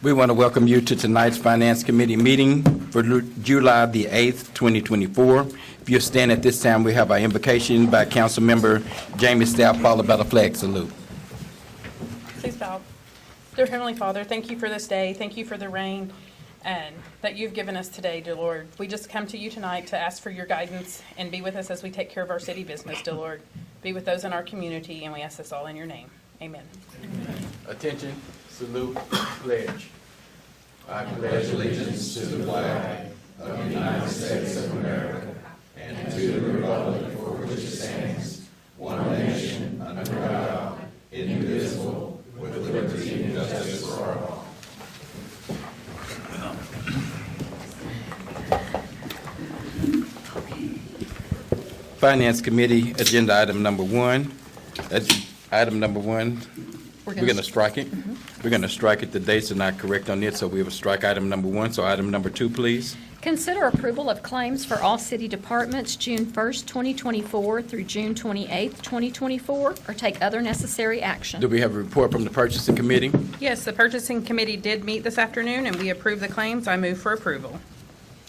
We want to welcome you to tonight's Finance Committee meeting for July the 8th, 2024. If you'll stand at this time, we have our invocation by Council Member Jamie Stout, followed by the flag salute. Please bow. Dear Heavenly Father, thank you for this day. Thank you for the rain and that you've given us today, dear Lord. We just come to you tonight to ask for your guidance and be with us as we take care of our city business, dear Lord. Be with those in our community, and we ask this all in your name. Amen. Attention, salute, pledge. I pledge allegiance to the flag of the United States of America and to the republic for which it stands, one nation, under God, indivisible, with liberty and justice for all. Finance Committee, agenda item number one. Item number one, we're going to strike it. We're going to strike it. The dates are not correct on it, so we will strike item number one. So item number two, please. Consider approval of claims for all city departments June 1st, 2024 through June 28th, 2024, or take other necessary action. Do we have a report from the Purchasing Committee? Yes, the Purchasing Committee did meet this afternoon, and we approved the claims. I move for approval.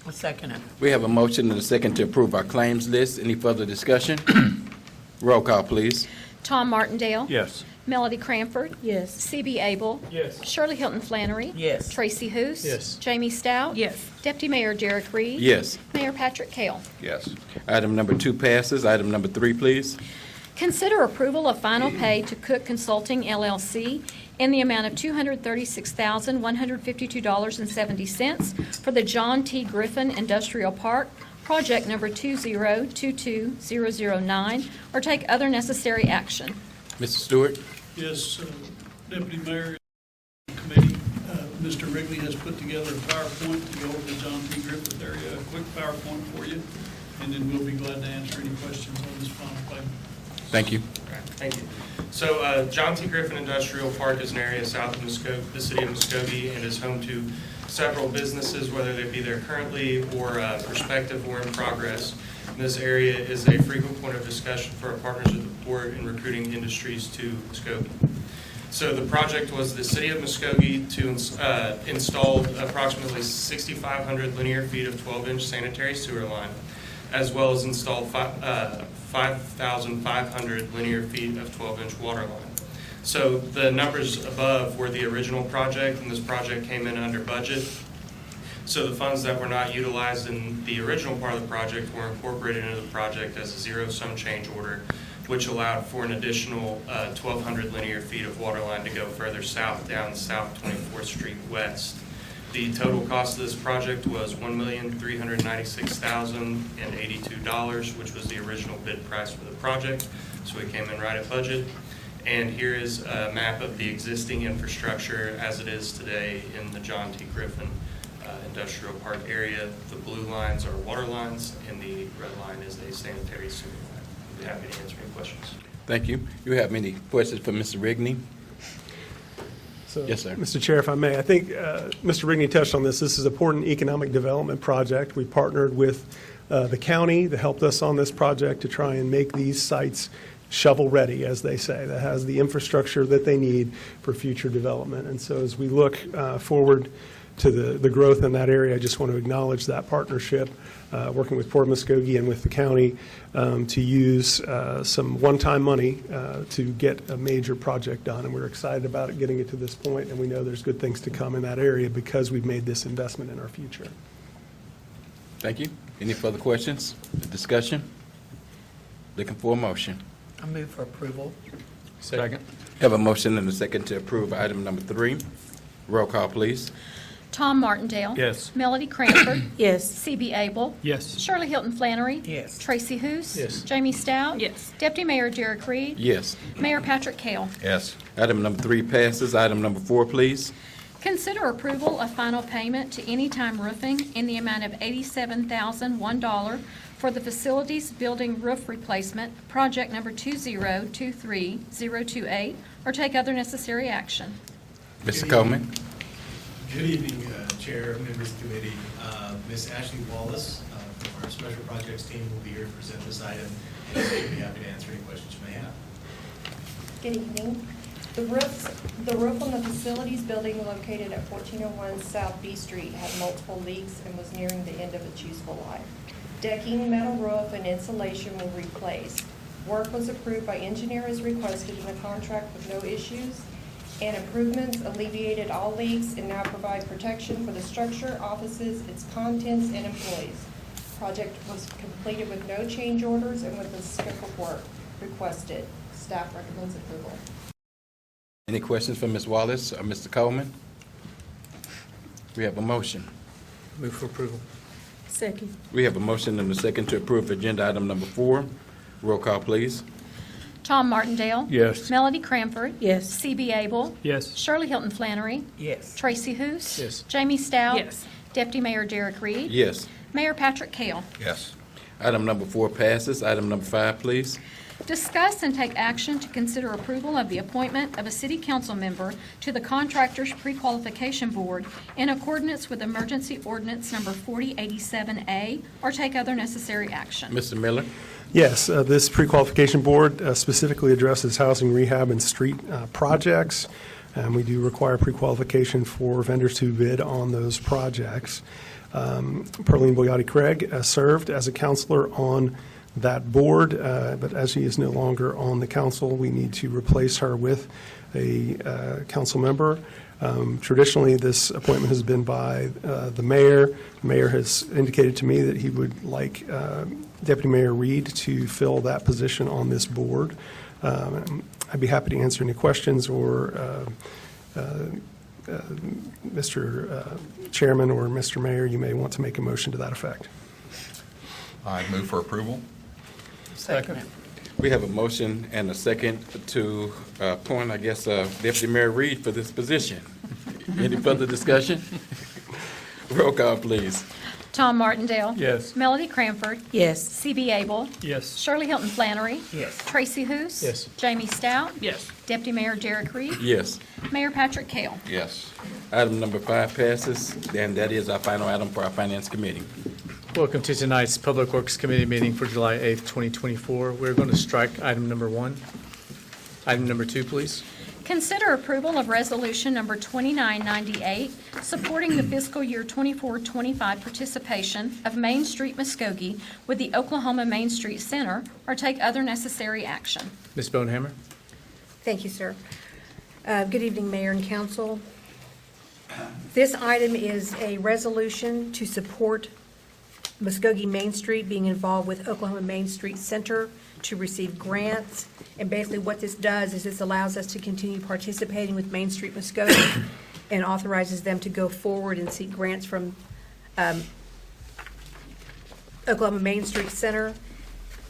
I'll second it. We have a motion and a second to approve our claims list. Any further discussion? Roll call, please. Tom Martindale? Yes. Melody Cranford? Yes. C.B. Abel? Yes. Shirley Hilton Flannery? Yes. Tracy Hoos? Yes. Jamie Stout? Yes. Deputy Mayor Derek Reed? Yes. Mayor Patrick Kell? Yes. Item number two passes. Item number three, please. Consider approval of final pay to Cook Consulting LLC in the amount of $236,152.70 for the John T. Griffin Industrial Park, project number 2022009, or take other necessary action. Mr. Stewart? Yes, Deputy Mayor, Committee, Mr. Wrigley has put together a PowerPoint to go over the John T. Griffith area, a quick PowerPoint for you, and then we'll be glad to answer any questions on this final payment. Thank you. Thank you. So John T. Griffin Industrial Park is an area south of the city of Muskogee and is home to several businesses, whether they be there currently or prospective or in progress. And this area is a frequent point of discussion for our partners at the port in recruiting industries to Muskogee. So the project was the city of Muskogee to install approximately 6,500 linear feet of 12-inch sanitary sewer line, as well as install 5,500 linear feet of 12-inch water line. So the numbers above were the original project, and this project came in under budget. So the funds that were not utilized in the original part of the project were incorporated into the project as a zero-sum change order, which allowed for an additional 1,200 linear feet of water line to go further south down South 24th Street West. The total cost of this project was $1,396,082, which was the original bid price for the project. So we came in right at budget. And here is a map of the existing infrastructure as it is today in the John T. Griffin Industrial Park area. The blue lines are water lines, and the red line is a sanitary sewer line. I'd be happy to answer any questions. Thank you. You have any questions for Mr. Rigney? So, Yes, sir. Mr. Chair, if I may, I think Mr. Rigney touched on this. This is an important economic development project. We partnered with the county that helped us on this project to try and make these sites shovel-ready, as they say, that has the infrastructure that they need for future development. And so as we look forward to the growth in that area, I just want to acknowledge that partnership, working with Port Muskogee and with the county to use some one-time money to get a major project done. And we're excited about it, getting it to this point, and we know there's good things to come in that area because we've made this investment in our future. Thank you. Any further questions? Discussion? Looking for a motion. I move for approval. Second. Have a motion and a second to approve item number three. Roll call, please. Tom Martindale? Yes. Melody Cranford? Yes. C.B. Abel? Yes. Shirley Hilton Flannery? Yes. Tracy Hoos? Yes. Jamie Stout? Yes. Deputy Mayor Derek Reed? Yes. Mayor Patrick Kell? Yes. Item number three passes. Item number four, please. Consider approval of final payment to Anytime Roofing in the amount of $87,001 for the facilities building roof replacement, project number 2023028, or take other necessary action. Mr. Coleman. Good evening, Chair, members of the committee. Ms. Ashley Wallace from our Special Projects team will be here to present this item, and we'll be happy to answer any questions you may have. Good evening. The roof on the facilities building located at 1401 South B Street had multiple leaks and was nearing the end of its useful life. Decking, metal roof, and insulation were replaced. Work was approved by engineer as requested in the contract with no issues, and improvements alleviated all leaks and now provide protection for the structure, offices, its contents, and employees. Project was completed with no change orders and with the scope of work requested. Staff recommends approval. Any questions for Ms. Wallace or Mr. Coleman? We have a motion. Move for approval. Second. We have a motion and a second to approve agenda item number 4. Roll call, please. Tom Martindale? Yes. Melody Cranford? Yes. C.B. Abel? Yes. Shirley Hilton Flannery? Yes. Tracy Hous? Yes. Jamie Stout? Yes. Deputy Mayor Derek Reed? Yes. Mayor Patrick Kell? Yes. Item number 4 passes. Item number 5, please. Discuss and take action to consider approval of the appointment of a city council member to the Contractors Pre-Qualification Board in accordance with Emergency Ordinance Number 4087A, or take other necessary action. Mr. Miller? Yes, this pre-qualification board specifically addresses housing rehab and street projects. And we do require pre-qualification for vendors to bid on those projects. Perlene Boyati Craig served as a counselor on that board, but as she is no longer on the council, we need to replace her with a council member. Traditionally, this appointment has been by the mayor. The mayor has indicated to me that he would like Deputy Mayor Reed to fill that position on this board. I'd be happy to answer any questions, or Mr. Chairman or Mr. Mayor, you may want to make a motion to that effect. I move for approval. Second. We have a motion and a second to appoint, Deputy Mayor Reed for this position. Any further discussion? Roll call, please. Tom Martindale? Yes. Melody Cranford? Yes. C.B. Abel? Yes. Shirley Hilton Flannery? Yes. Tracy Hous? Yes. Jamie Stout? Yes. Deputy Mayor Derek Reed? Yes. Mayor Patrick Kell? Yes. Item number 5 passes, and that is our final item for our Finance Committee. Welcome to tonight's Public Works Committee meeting for July 8th, 2024. We're going to strike item number 1. Item number 2, please. Consider approval of Resolution Number 2998, supporting the fiscal year 24-25 participation of Main Street Muskogee with the Oklahoma Main Street Center, or take other necessary action. Ms. Bonehammer? Thank you, sir. Good evening, Mayor and Council. This item is a resolution to support Muskogee Main Street being involved with Oklahoma Main Street Center to receive grants. And basically what this does is this allows us to continue participating with Main Street Muskogee and authorizes them to go forward and seek grants from Oklahoma Main Street Center.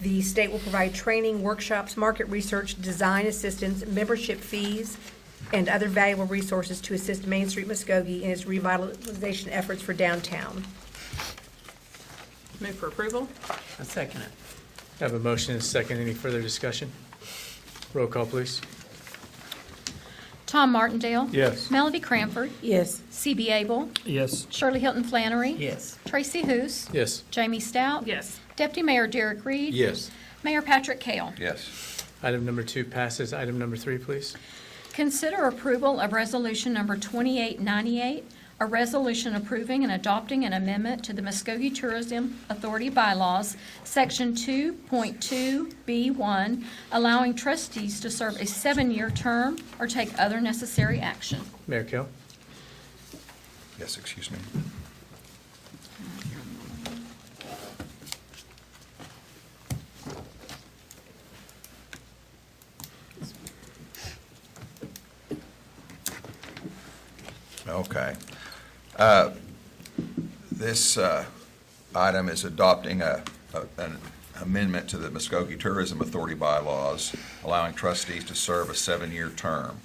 The state will provide training, workshops, market research, design assistance, membership fees, and other valuable resources to assist Main Street Muskogee in its revitalization efforts for downtown. Move for approval? I second it. I have a motion and a second. Any further discussion? Roll call, please. Tom Martindale? Yes. Melody Cranford? Yes. C.B. Abel? Yes. Shirley Hilton Flannery? Yes. Tracy Hous? Yes. Jamie Stout? Yes. Deputy Mayor Derek Reed? Yes. Mayor Patrick Kell? Yes. Item number 2 passes. Item number 3, please. Consider approval of Resolution Number 2898, a resolution approving and adopting an amendment to the Muskogee Tourism Authority bylaws, Section 2.2B1, allowing trustees to serve a 7-year term or take other necessary action. Mayor Kell? Yes, excuse me. Okay. This item is adopting an amendment to the Muskogee Tourism Authority bylaws, allowing trustees to serve a 7-year term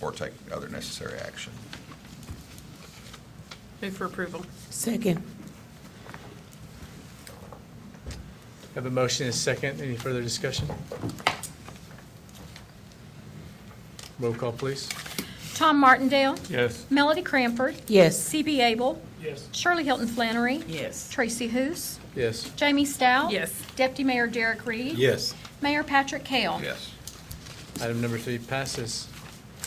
or take other necessary action. Move for approval? Second. I have a motion and a second. Any further discussion? Roll call, please. Tom Martindale? Yes. Melody Cranford? Yes. C.B. Abel? Yes. Shirley Hilton Flannery? Yes. Tracy Hous? Yes. Jamie Stout? Yes. Deputy Mayor Derek Reed? Yes. Mayor Patrick Kell? Yes. Item number 3 passes.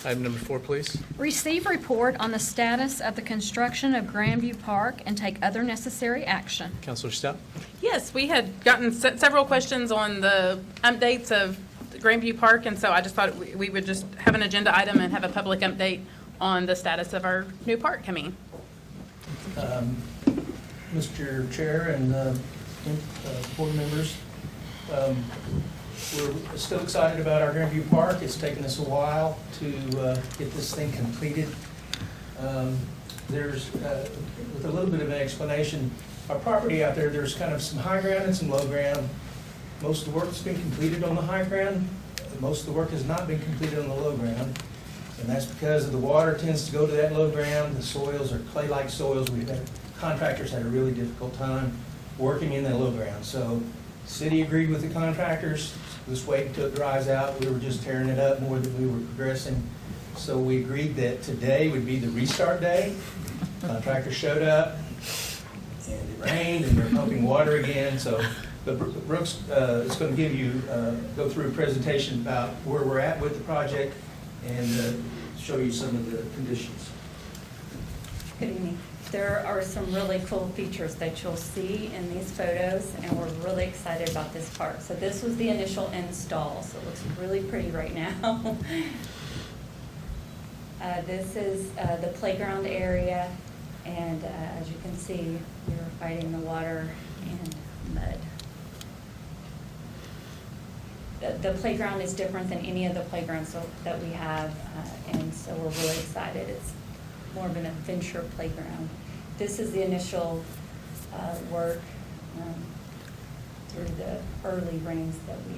Item number 4, please. Receive report on the status of the construction of Grandview Park and take other necessary action. Counselor Stout? Yes, we had gotten several questions on the updates of Grandview Park, and so I just thought we would just have an agenda item and have a public update on the status of our new park coming. Mr. Chair and board members, we're still excited about our Grandview Park. It's taken us a while to get this thing completed. There's, with a little bit of an explanation, our property out there, there's kind of some high ground and some low ground. Most of the work's been completed on the high ground. Most of the work has not been completed on the low ground. And that's because the water tends to go to that low ground. The soils are clay-like soils. Contractors had a really difficult time working in the low ground. So the city agreed with the contractors. Let's wait until it dries out. We were just tearing it up more than we were progressing. So we agreed that today would be the restart day. Contractors showed up, and it rained, and they're pumping water again. So Brooks is going to give you, go through a presentation about where we're at with the project and show you some of the conditions. Good evening. There are some really cool features that you'll see in these photos, and we're really excited about this park. So this was the initial install, so it looks really pretty right now. This is the playground area, and as you can see, we're fighting the water and mud. The playground is different than any of the playgrounds that we have, and so we're really excited. It's more of an adventure playground. This is the initial work through the early rains that we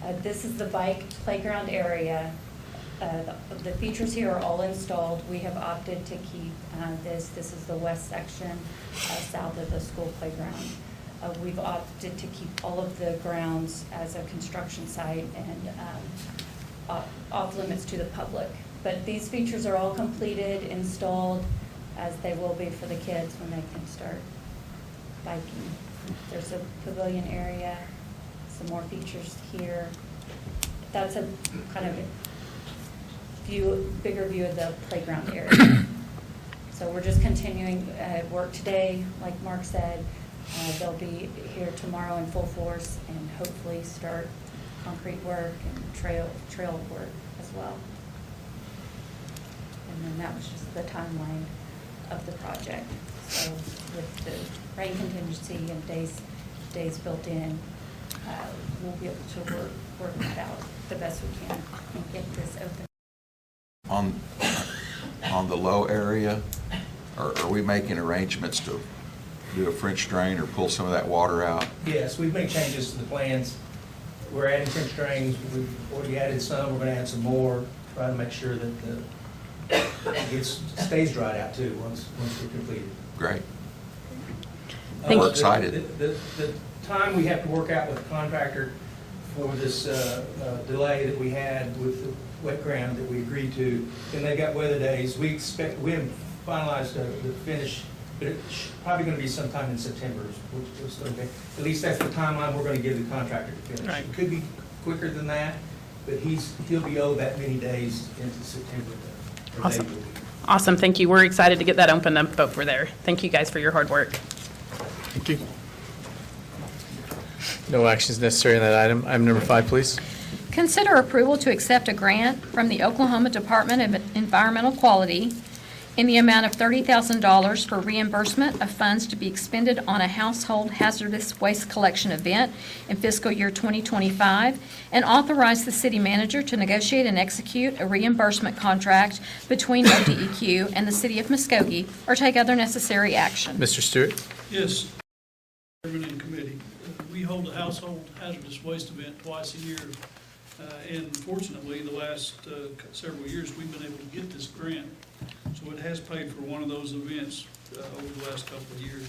had. This is the bike playground area. The features here are all installed. We have opted to keep this. This is the west section south of the school playground. We've opted to keep all of the grounds as a construction site and off limits to the public. But these features are all completed, installed, as they will be for the kids when they can start biking. There's a pavilion area, some more features here. That's a kind of bigger view of the playground area. So we're just continuing work today, like Mark said. They'll be here tomorrow in full force and hopefully start concrete work and trail work as well. And then that was just the timeline of the project. So with the rain contingency and days built in, we'll be able to work that out the best we can and get this open. On the low area, are we making arrangements to do a French drain or pull some of that water out? Yes, we've made changes to the plans. We're adding French drains. We've already added some. We're going to add some more, try to make sure that it stays dried out too once we're completed. Great. Thank We're you. excited. The time we have to work out with the contractor for this delay that we had with the wet ground that we agreed to, and they got weather days. We haven't finalized the finish, but it's probably going to be sometime in September. At least that's the timeline we're going to give the contractor to finish. Right. It could be quicker than that, but he'll be owed that many days into September. or Awesome. they will be. Awesome, thank you. We're excited to get that opened up over there. Thank you guys for your hard work. Thank you. No action is necessary on that item. Item number 5, please. Consider approval to accept a grant from the Oklahoma Department of Environmental Quality in the amount of $30,000 for reimbursement of funds to be expended on a household hazardous waste collection event in fiscal year 2025, and authorize the city manager to negotiate and execute a reimbursement contract between ODEQ and the city of Muskogee, or take other necessary action. Mr. Stewart? Yes, Chairman and committee. We hold a household hazardous waste event twice a year. And fortunately, the last several years, we've been able to get this grant. So it has paid for one of those events over the last couple of years.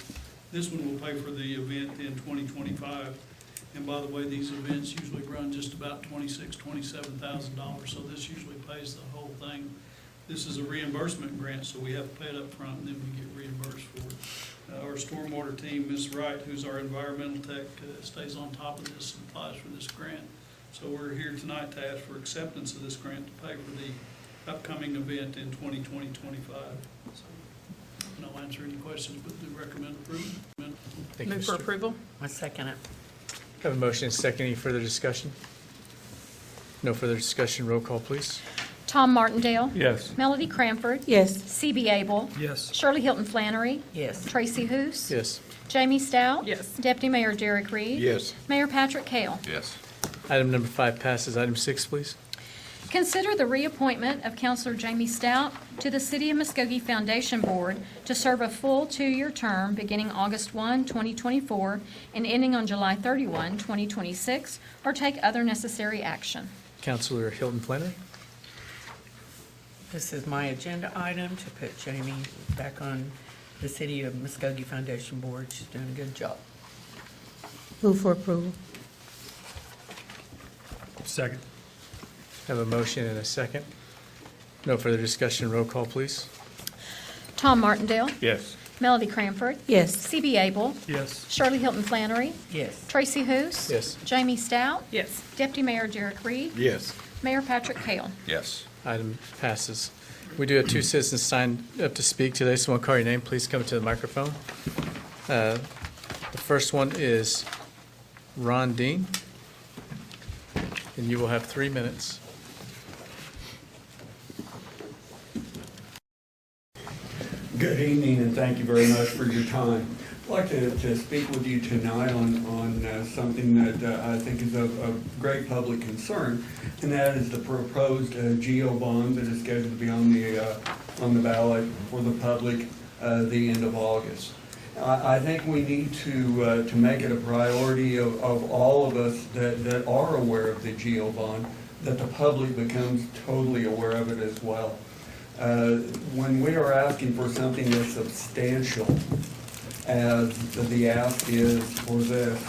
This one will pay for the event in 2025. And by the way, these events usually run just about $26,000, $27,000. So this usually pays the whole thing. This is a reimbursement grant, so we have to pay it up front and then we get reimbursed for it. Our stormwater team, Ms. Wright, who's our environmental tech, stays on top of this and applies for this grant. So So we're here tonight to ask for acceptance of this grant to pay for the upcoming event in 2020-25. So, and I'll answer any questions, but do recommend approval. Thank you, Move for Mr. approval? I second it. Have a motion and second. Any further discussion? No further discussion. Roll call, please. Tom Martindale? Yes. Melody Cranford? Yes. C.B. Abel? Yes. Shirley Hilton Flannery? Yes. Tracy Hous? Yes. Jamie Stout? Yes. Deputy Mayor Derek Reed? Yes. Mayor Patrick Kell? Yes. Item number 5 passes. Item 6, please. Consider the reappointment of Counselor Jamie Stout to the City of Muskogee Foundation Board to serve a full 2-year term beginning August 1, 2024, and ending on July 31, 2026, or take other necessary action. Councilor Hilton Flannery. This is my agenda item to put Jamie back on the City of Muskogee Foundation Board. She's doing a good job. Move for approval. Second. Have a motion and a second. No further discussion. Roll call, please. Tom Martindale? Yes. Melody Cranford? Yes. C.B. Abel? Yes. Shirley Hilton Flannery? Yes. Tracy Hous? Yes. Jamie Stout? Yes. Deputy Mayor Derek Reed? Yes. Mayor Patrick Kell? Yes. Item passes. We do have 2 citizens signed up to speak today, so when I call your name, please come to the microphone. The first one is Ron Dean, and you will have 3 minutes. Good evening, and thank you very much for your time. I'd like to speak with you tonight on something that I think is of great public concern, and that is the proposed GEO bond that is scheduled to be on the ballot for the public the end of August. I think we need to make it a priority of all of us that are aware of the GEO bond, that the public becomes totally aware of it as well. When we are asking for something as substantial as the ask is for this,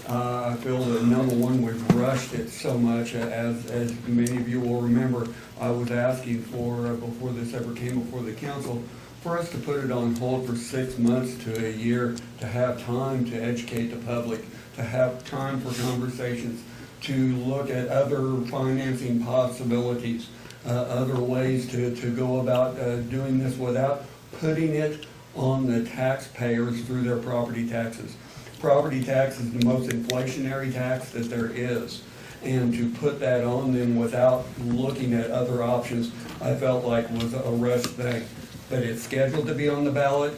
I feel that, number one, we've rushed it so much. As many of you will remember, I was asking for, before this ever came before the council, for us to put it on hold for 6 months to a year, to have time to educate the public, to have time for conversations, to look at other financing possibilities, other ways to go about doing this without putting it on the taxpayers through their property taxes. Property tax is the most inflationary tax that there is, and to put that on them without looking at other options, I felt like was a rushed thing. But it's scheduled to be on the ballot.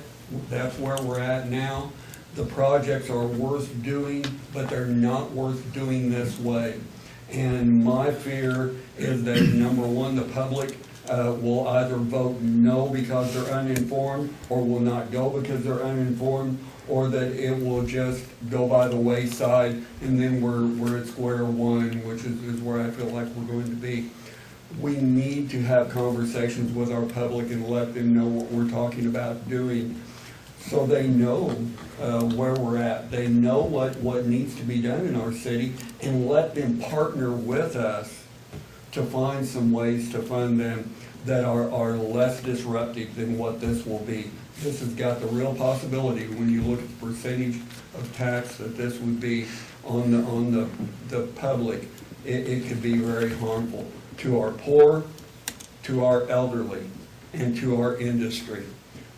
That's where we're at now. The projects are worth doing, but they're not worth doing this way. And my fear is that, number one, the public will either vote no because they're uninformed, or will not go because they're uninformed, or that it will just go by the wayside, and then we're at square one, which is where I feel like we're going to be. We need to have conversations with our public and let them know what we're talking about doing, so they know where we're at. They know what needs to be done in our city, and let them partner with us to find some ways to fund them that are less disruptive than what this will be. This has got the real possibility, when you look at the percentage of tax that this would be on the public, it could be very harmful to our poor, to our elderly, and to our industry.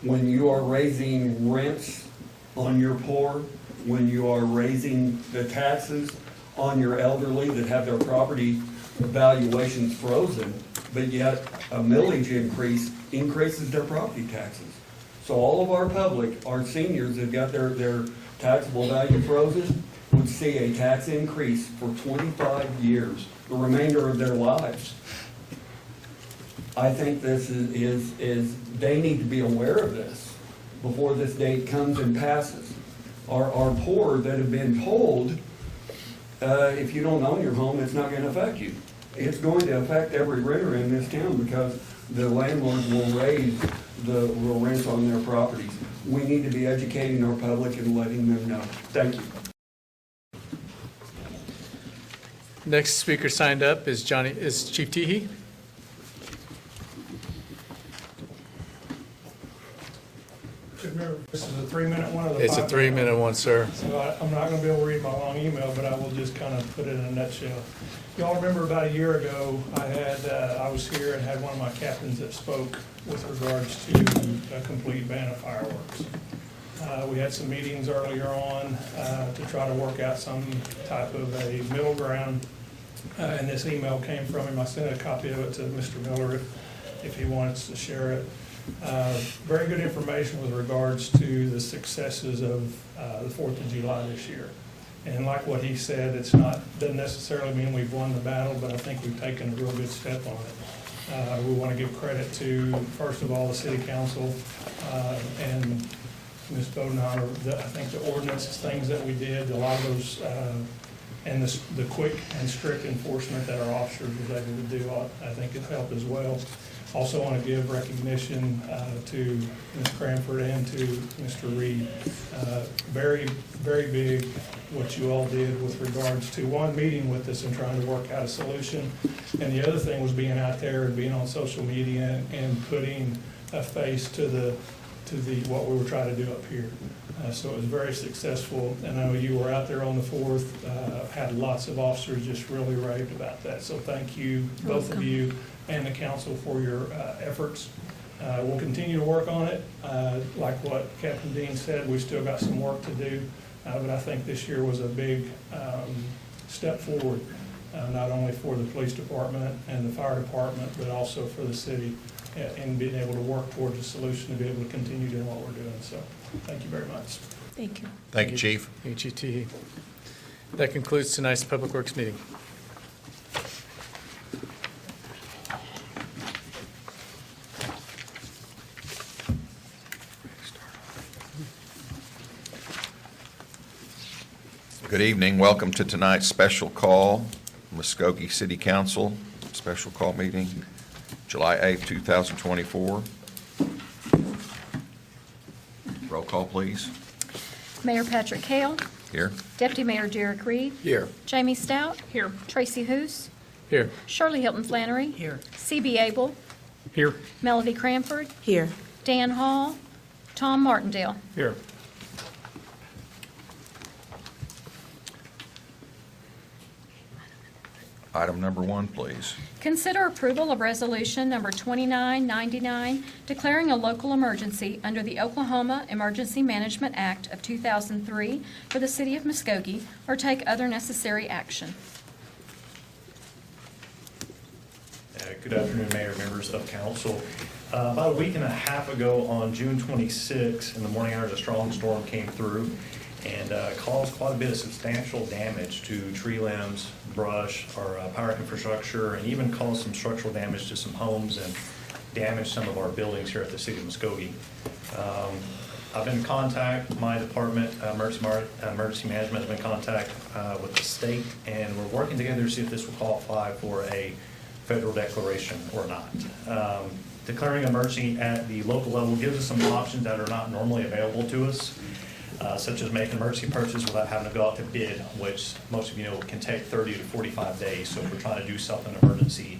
When you are raising rents on your poor, when you are raising the taxes on your elderly that have their property valuations frozen, but yet a millage increases their property taxes. So all of our public, our seniors that got their taxable value frozen, would see a tax increase for 25 years, the remainder of their lives. I think this is they need to be aware of this before this date comes and passes. Our poor that have been told, if you don't own your home, it's not going to affect you. It's going to affect every renter in this town, because the landlords will raise the rents on their properties. We need to be educating our public and letting them know. Thank you. Next speaker signed up is Chief Teehee. Good Mayor, this is a 3-minute one or the It's a 5-minute 3-minute one, sir. So I'm not going to be able to read my long email, but I will just kind of put it in a nutshell. Y'all remember about a year ago, I was here and had one of my captains that spoke with regards to a complete ban of fireworks. We had some meetings earlier on to try to work out some type of a middle ground. And this email came from him. I sent a copy of it to Mr. Miller if he wants to share it. Very good information with regards to the successes of the 4th of July this year. And like what he said, doesn't necessarily mean we've won the battle, but I think we've taken a real good step on it. We want to give credit to, first of all, the city council and Ms. Bodenheimer. I think the ordinances, things that we did, a lot of those, and the quick and strict enforcement that our officers was able to do, I think it helped as well. Also want to give recognition to Ms. Cranford and to Mr. Reed. Very, very big what you all did with regards to, one, meeting with us and trying to work out a solution. And the other thing was being out there and being on social media and putting a face to what we were trying to do up here. So it was very successful. And I know you were out there on the 4th, had lots of officers just really raved about that. So thank you, both of you, and the council for your efforts. We'll continue to work on it. Like what Captain Dean said, we've still got some work to do, but I think this year was a big step forward, not only for the police department and the fire department, but also for the city in being able to work towards a solution to be able to continue doing what we're doing. So thank you very much. Thank you. Thank you, Chief. Thank you, T. That concludes tonight's Public Works meeting. Good evening. Welcome to tonight's special call, Muskogee City Council, special call meeting, July 8th, 2024. Roll call, please. Mayor Patrick Hale, Here. Deputy Mayor Derek Reed, Here. Jamie Stout, Here. Tracy Hoos, Here. Shirley Hilton Flannery, Here. C.B. Abel, Here. Melody Cranford, Here. Dan Hall, Tom Martindale. Here. Item number 1, please. Consider approval of resolution number 2999, declaring a local emergency under the Oklahoma Emergency Management Act of 2003 for the city of Muskogee, or take other necessary action. Good afternoon, Mayor, members of council. About a week and a half ago, on June 26, in the morning hours, a strong storm came through and caused quite a bit of substantial damage to tree limbs, brush, our power infrastructure, and even caused some structural damage to some homes and damaged some of our buildings here at the city of Muskogee. I've been in contact, my department, emergency management, has been in contact with the state, and we're working together to see if this will qualify for a federal declaration or not. Declaring emergency at the local level gives us some options that are not normally available to us, such as making emergency purchases without having to go out to bid, which most of you know can take 30 to 45 days. So if we're trying to do something in emergency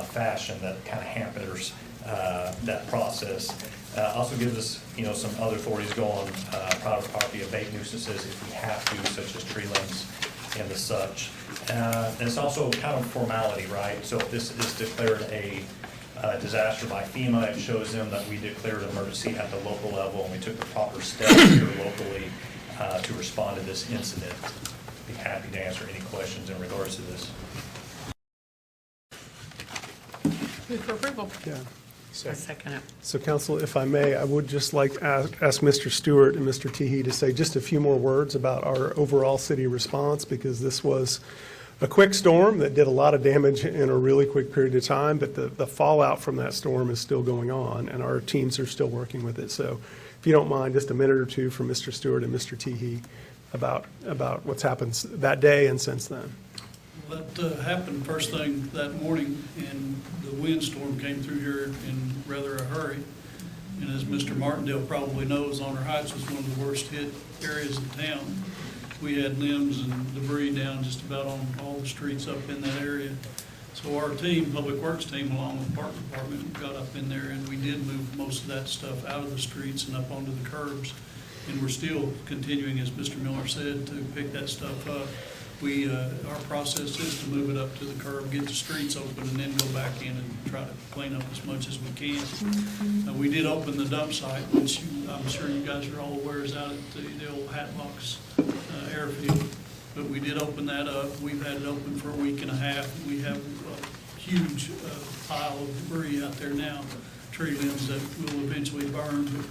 fashion, that kind of hampers that process. Also gives us, some other authorities go on private property, abate nuisances if we have to, such as tree limbs and the such. And it's also kind of formality, right? So if this is declared a disaster by FEMA, it shows them that we declared an emergency at the local level and we took the proper steps here locally to respond to this incident. Be happy to answer any questions in regards to this. Move for approval. Yeah. I second it. So council, if I may, I would just like to ask Mr. Stewart and Mr. Teehee to say just a few more words about our overall city response, because this was a quick storm that did a lot of damage in a really quick period of time, but the fallout from that storm is still going on, and our teams are still working with it. So if you don't mind, just a minute or two from Mr. Stewart and Mr. Teehee about what's happened that day and since then. That happened first thing that morning, and the windstorm came through here in rather a hurry. And as Mr. Martindale probably knows, Honor Heights was one of the worst hit areas of town. We had limbs and debris down just about on all the streets up in that area. So our team, Public Works team, along with the Park Department, got up in there and we did move most of that stuff out of the streets and up onto the curbs. and we're still continuing, as Mr. Miller said, to pick that stuff up. Our process is to move it up to the curb, get the streets open, and then go back in and try to clean up as much as we can. We did open the dump site, which I'm sure you guys are all aware is out at the old Hatbox airfield. But we did open that up. We've had it open for a week and a half. We have a huge pile of debris out there now, tree limbs that will eventually burn. But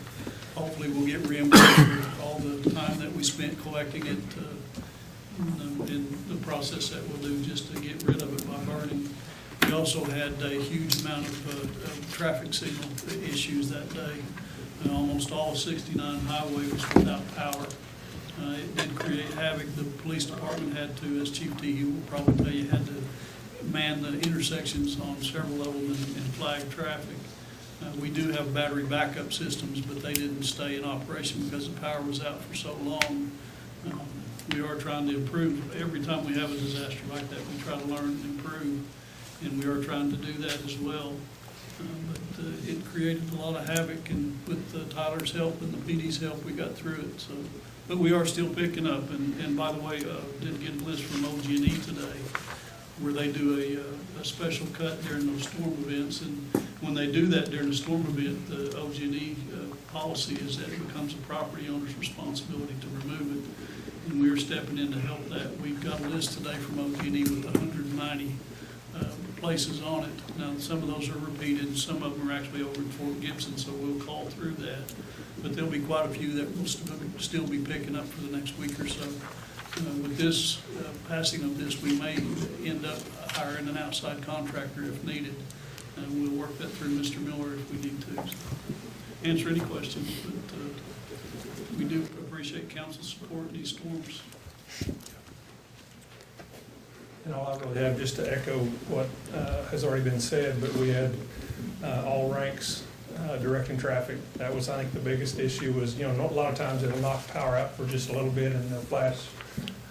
hopefully we'll get reimbursed for all the time that we spent collecting it in the process that we'll do just to get rid of it by burning. We also had a huge amount of traffic signal issues that day. Almost all of 69 highway was without power. It did create havoc. The police department had to, as Chief T. will probably tell you, had to man the intersections on several of them and flag traffic. We do have battery backup systems, but they didn't stay in operation because the power was out for so long. We are trying to improve. Every time we have a disaster like that, we try to learn and improve, and we are trying to do that as well. But it created a lot of havoc, and with Tyler's help and the PD's help, we got through it. So, but we are still picking up. And by the way, did get a list from OG&E today, where they do a special cut during those storm events. And when they do that during the storm event, the OG&E policy is that it becomes a property owner's responsibility to remove it. And we are stepping in to help that. We've got a list today from OG&E with 190 places on it. Now, some of those are repeated, some of them are actually over in Fort Gibson, so we'll call through that. But there'll be quite a few that will still be picking up for the next week or so. With this passing of this, we may end up hiring an outside contractor if needed. And we'll work that through Mr. Miller if we need to. So, answer any questions, but we do appreciate council's support in these storms. And all I really have, just to echo what has already been said, but we had all ranks directing traffic. That was, I think, the biggest issue was, a lot of times it'll knock power out for just a little bit and they'll flash,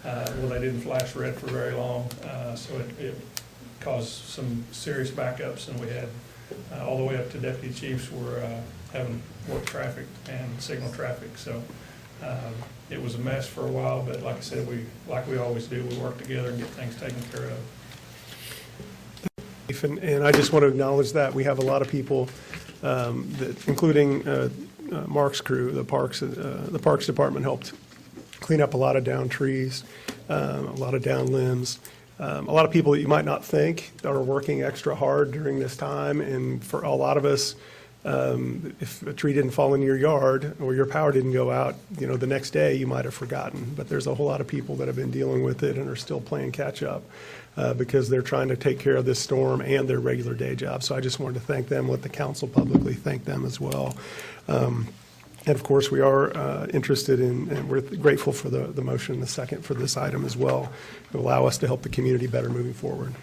they didn't flash red for very long, so it caused some serious backups, and we had all the way up to deputy chiefs were having work traffic and signal traffic, so it was a mess for a while, but like I said, like we always do, we work together and get things taken care of. And I just want to acknowledge that we have a lot of people, including Mark's crew, the Parks Department helped clean up a lot of down trees, a lot of down limbs. A lot of people that you might not think are working extra hard during this time, and for a lot of us, if a tree didn't fall in your yard or your power didn't go out, the next day you might have forgotten. But there's a whole lot of people that have been dealing with it and are still playing catch up because they're trying to take care of this storm and their regular day job. So I just wanted to thank them, let the council publicly thank them as well. And of course, we are interested in, and we're grateful for the motion and the second for this item as well, to allow us to help the community better moving forward.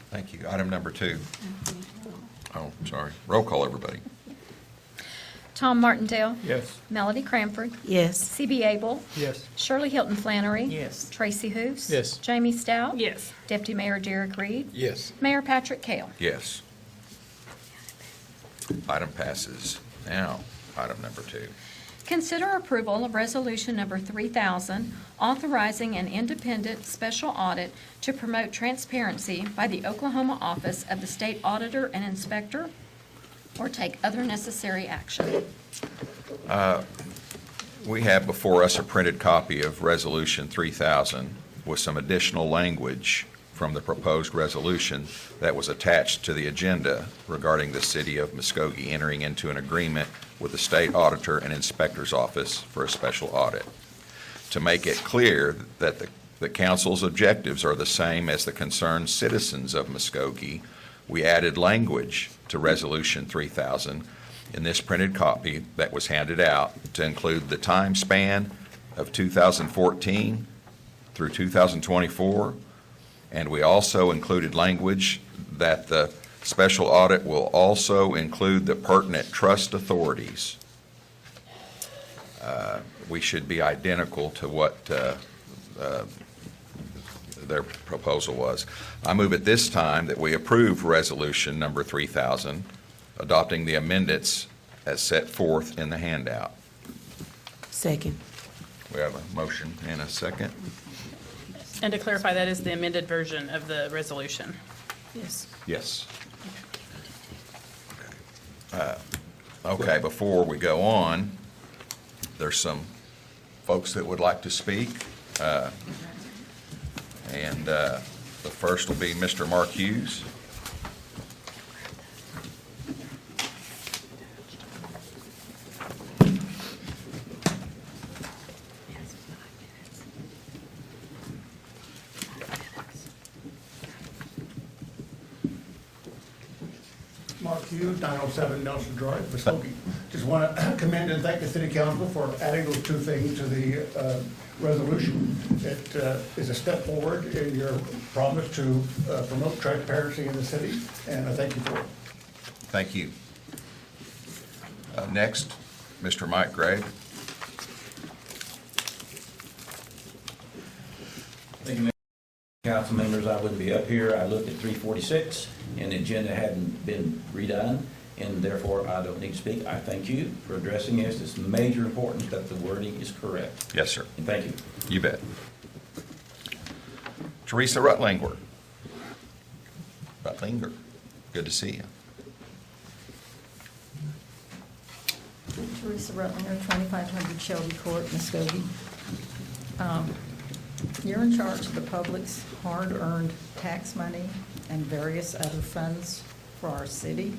Thank you. Item number 2. Oh, sorry. Roll call, everybody. Tom Martindale? Yes. Melody Cranford? Yes. C.B. Abel? Yes. Shirley Hilton Flannery? Yes. Tracy Hous? Yes. Jamie Stout? Yes. Deputy Mayor Derek Reed? Yes. Mayor Patrick Kell? Yes. Item passes. Now, item number 2. Consider approval of Resolution Number 3000, authorizing an independent special audit to promote transparency by the Oklahoma Office of the State Auditor and Inspector, or take other necessary action. We have before us a printed copy of Resolution 3000 with some additional language from the proposed resolution that was attached to the agenda regarding the City of Muskogee entering into an agreement with the State Auditor and Inspector's Office for a special audit. To make it clear that the council's objectives are the same as the concerned citizens of Muskogee, we added language to Resolution 3000 in this printed copy that was handed out to include the time span of 2014 through 2024, and we also included language that the special audit will also include the pertinent trust authorities. We should be identical to what their proposal was. I move at this time that we approve Resolution Number 3000, adopting the amendments as set forth in the handout. Second. We have a motion and a second. And to clarify, that is the amended version of the resolution. Yes. Yes. Okay, before we go on, there's some folks that would like to speak. And the first will be Mr. Mark Hughes. Mark Hughes, 907 Nelson Drive, Muskogee. Just want to commend and thank the city council for adding those two things to the resolution. It is a step forward in your promise to promote transparency in the city, and I thank you for it. Thank you. Next, Mr. Mike Gregg. Thank you, Mayor. Council members, I wouldn't be up here. I looked at 346, and the agenda hadn't been redone, and therefore I don't need to speak. I thank you for addressing this. It's major importance that the wording is correct. Yes, sir. And thank you. You bet. Teresa Rutlinger. Rutlinger, good to see you. Teresa Rutlinger, 2500 Shelby Court, Muskogee. You're in charge of the public's hard-earned tax money and various other funds for our city.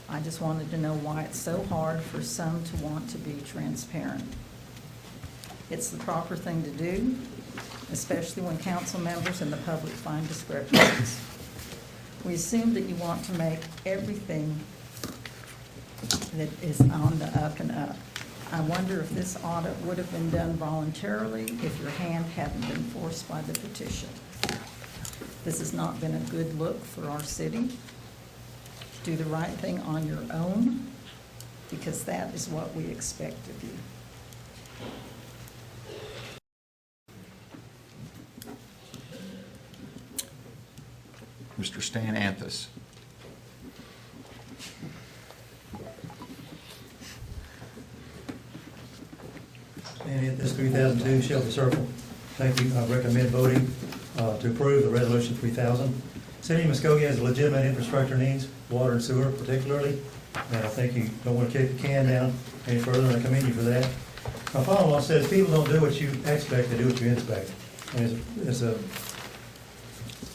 I just wanted to know why it's so hard for some to want to be transparent. It's the proper thing to do, especially when council members and the public find discrepancies. We assume that you want to make everything that is on the up and up. I wonder if this audit would have been done voluntarily if your hand hadn't been forced by the petition. This has not been a good look for our city. Do the right thing on your own, because that is what we expect of you. Mr. Stan Anthus. And this 3002 Shelby Circle. Thank you. I recommend voting to approve the resolution 3000. City of Muskogee has legitimate infrastructure needs, water and sewer particularly, and I think you don't want to kick the can down any further, and I commend you for that. My father-in-law says people don't do what you expect, they do what you inspect. And it's a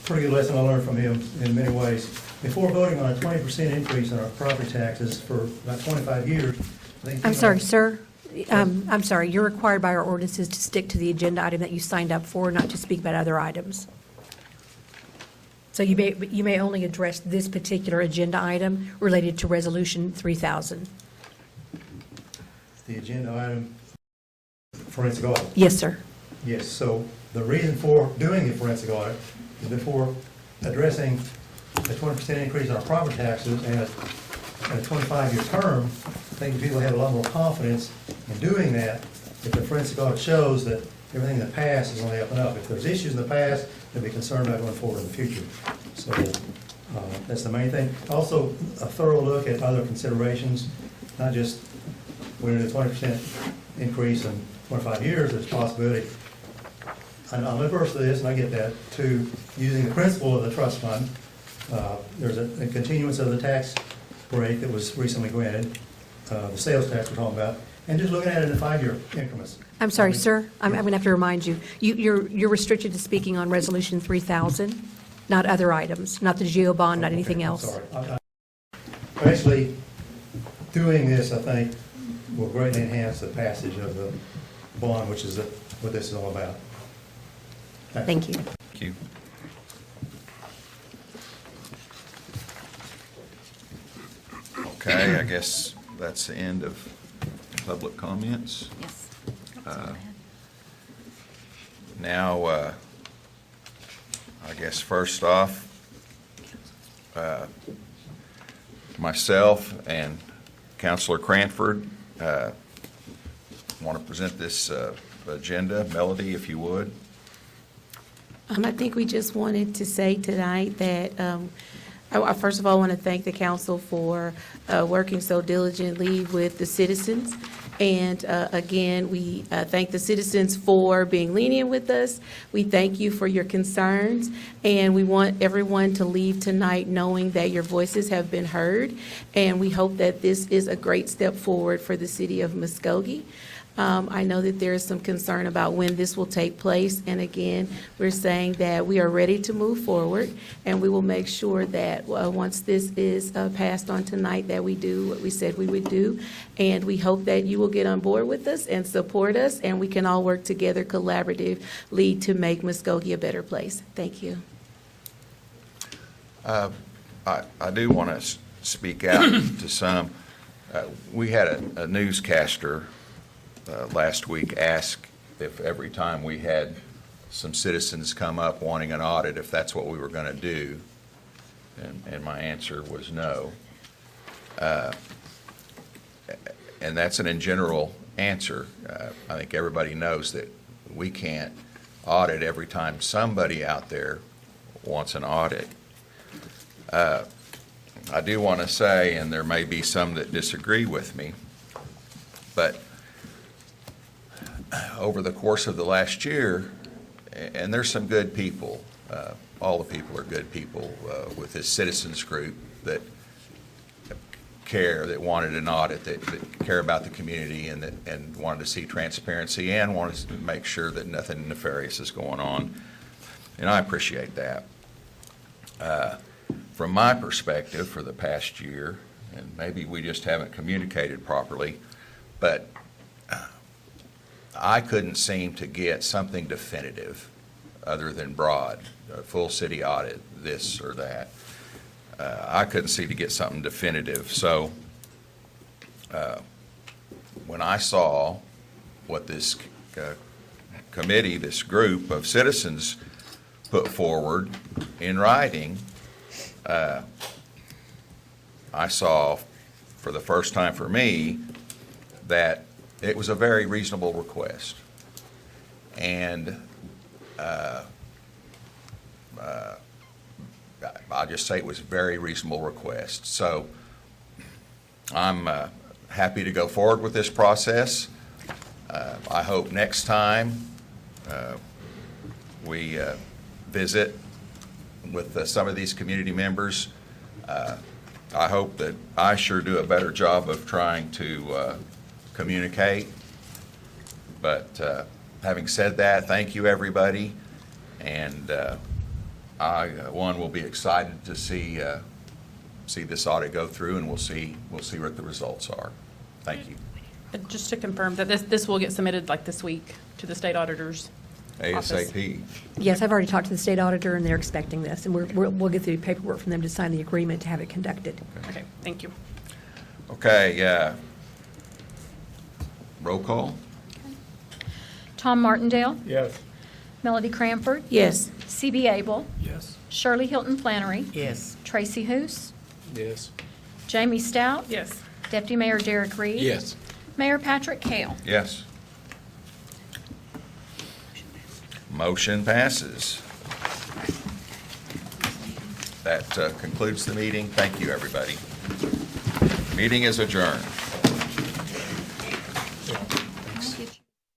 pretty good lesson I learned from him in many ways. Before voting on a 20% increase in our property taxes for about 25 years, I think I'm sorry, sir. I'm sorry, you're required by our ordinances to stick to the agenda item that you signed up for, not to speak about other items. So you may only address this particular agenda item related to Resolution 3000. the agenda item, forensic audit. Yes, sir. Yes, so the reason for doing the forensic audit is before addressing a 20% increase in our property taxes and a 25-year term, I think people have a lot more confidence in doing that if the forensic audit shows that everything in the past is only up and up. If there's issues in the past, they'll be concerned about going forward in the future. So that's the main thing. Also, a thorough look at other considerations, not just when it's a 20% increase in 25 years, there's a possibility. I'm averse to this, and I get that, to using the principle of the trust fund. There's a continuance of the tax break that was recently granted, the sales tax we're talking about, and just looking at it in 5-year increments. I'm sorry, sir. I'm going to have to remind you. You're restricted to speaking on Resolution 3000, not other items, not the GEO bond, not anything else. Sorry. Actually, doing this, I think, will greatly enhance the passage of the bond, which is what this is all about. Thank you. Thank you. Okay, I guess that's the end of public comments. Yes. Now, I guess first off, myself and Councilor Cranford want to present this agenda. Melody, if you would. I think we just wanted to say tonight that I first of all want to thank the council for working so diligently with the citizens. And again, we thank the citizens for being lenient with us. We thank you for your concerns, and we want everyone to leave tonight knowing that your voices have been heard, and we hope that this is a great step forward for the city of Muskogee. I know that there is some concern about when this will take place, and again, we're saying that we are ready to move forward, and we will make sure that once this is passed on tonight, that we do what we said we would do, and we hope that you will get on board with us and support us, and we can all work together collaboratively to make Muskogee a better place. Thank you. I do want to speak out to some. We had a newscaster last week ask if every time we had some citizens come up wanting an audit, if that's what we were going to do, and my answer was no. And that's an in general answer. I think everybody knows that we can't audit every time somebody out there wants an audit. I do want to say, and there may be some that disagree with me, but over the course of the last year, and there's some good people, all the people are good people with this citizens group that care, that wanted an audit, that care about the community and wanted to see transparency and wanted to make sure that nothing nefarious is going on. And I appreciate that. From my perspective for the past year, and maybe we just haven't communicated properly, but I couldn't seem to get something definitive other than broad, a full city audit, this or that. I couldn't seem to get something definitive. So when I saw what this committee, this group of citizens put forward in writing, I saw for the first time for me that it was a very reasonable request. And I'll just say it was a very reasonable request. So I'm happy to go forward with this process. I hope next time we visit with some of these community members, I hope that I sure do a better job of trying to communicate. But having said that, thank you, everybody. And I, will be excited to see this audit go through, and we'll see what the results are. Thank you. Just to confirm that this will get submitted like this week to the state auditor's office. ASAP. Yes, I've already talked to the state auditor, and they're expecting this, and we'll get the paperwork from them to sign the agreement to have it conducted. Okay, thank you. Okay, roll call? Tom Martindale? Yes. Melody Cranford? Yes. C.B. Abel? Yes. Shirley Hilton Flannery? Yes. Tracy Hoos? Yes. Jamie Stout? Yes. Deputy Mayor Derek Reed? Yes. Mayor Patrick Kell? Yes. Motion passes. That concludes the meeting. Thank you, everybody. Meeting is adjourned.